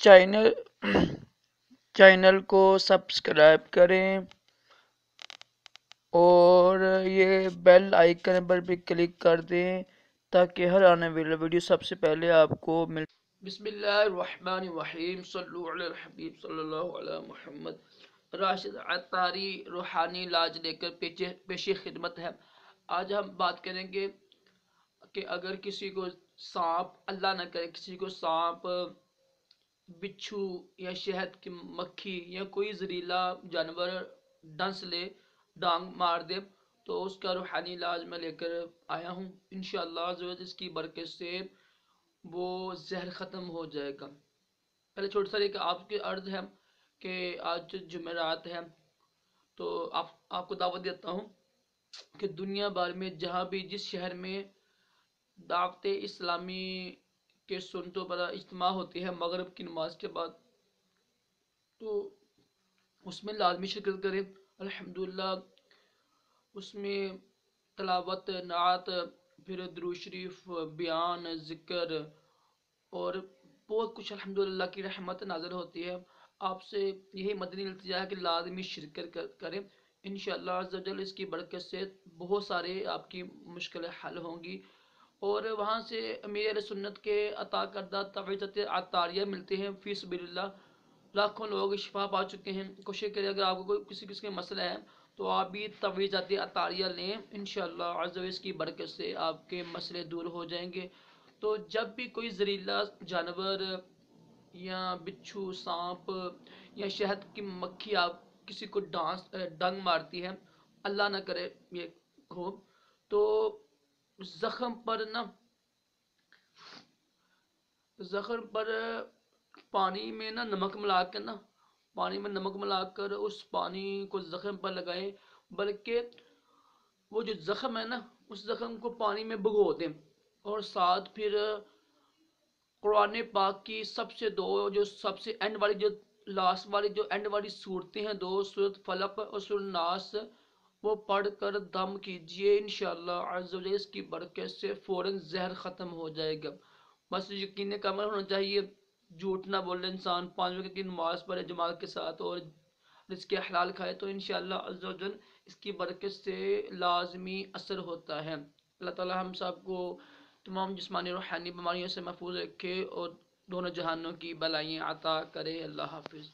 Channel channel کو subscribe کریں اور یہ بیل آئیکن پر بھی کلک کر دیں تاکہ ہر آنے والی ویڈیو سب سے پہلے آپ کو مل۔ بسم اللہ الرحمن الرحیم، صلو علی الحبیب صلی اللہ علی محمد۔ راشد عطاری روحانی علاج لے کر پیش خدمت ہے۔ آج ہم بات کریں گے کہ اگر کسی کو سانپ، اللہ نہ کرے کسی کو سانپ، بچھو یا شہد کی مکھی یا کوئی زہریلا جانور ڈنس لے، ڈانگ مار دے، تو اس کا روحانی علاج میں لے کر آیا ہوں۔ انشاءاللہ اس کی برکت سے وہ زہر ختم ہو جائے گا۔ پہلے چھوٹا سا ایک آپ کے عرض ہے کہ آج جمعرات ہے، تو آپ کو دعوت دیتا ہوں کہ دنیا بھر میں جہاں بھی جس شہر میں دعوت اسلامی کے سنتوں پر اجتماع ہوتی ہے مغرب کی نماز کے بعد، تو اس میں لازمی شرکت کریں۔ الحمدللہ اس میں تلاوت، نعت، پھر درود شریف، بیان، ذکر اور بہت کچھ الحمدللہ کی رحمت نازل ہوتی ہے۔ آپ سے یہی مدنی التجا ہے کہ لازمی شرکت کریں۔ انشاءاللہ عز و جل اس کی برکت سے بہت سارے آپ کی مشکلیں حل ہوں گی، اور وہاں سے امیر اہل سنت کے عطا کردہ تعویذات عطاریہ ملتے ہیں فی سبیل اللہ۔ لاکھوں لوگ شفا پا چکے ہیں۔ کوشش کریں اگر آپ کو کوئی کسی کا مسئلہ ہے تو آپ بھی تعویذات عطاریہ لیں، انشاءاللہ عز و جل اس کی برکت سے آپ کے مسئلے دور ہو جائیں گے۔ تو جب بھی کوئی زہریلا جانور یا بچھو، سانپ یا شہد کی مکھی آپ کسی کو ڈنگ مارتی ہے، اللہ نہ کرے یہ ہو، تو زخم پر پانی میں نمک ملا کر اس پانی کو زخم پر لگائیں، بلکہ وہ جو زخم ہے اس زخم کو پانی میں بھگو دیں، اور ساتھ پھر قرآن پاک کی سب سے اینڈ والی جو لاسٹ والی جو اینڈ والی صورتیں ہیں، دو سورت فلق اور سورت ناس، وہ پڑھ کر دم کیجئے۔ انشاءاللہ عز و جل اس کی برکت سے فوراً زہر ختم ہو جائے گا۔ بس یقین کا عمل ہونا چاہیے، جھوٹ نہ بولے انسان، 5 وقت کی نماز پڑھے جماعت کے ساتھ اور رزق حلال کھائے، تو انشاءاللہ عز و جل اس کی برکت سے لازمی اثر ہوتا ہے۔ اللہ تعالی ہم سب کو تمام جسمانی روحانی بیماریوں سے محفوظ رکھے اور دونوں جہانوں کی بلائیں عطا کرے۔ اللہ حافظ۔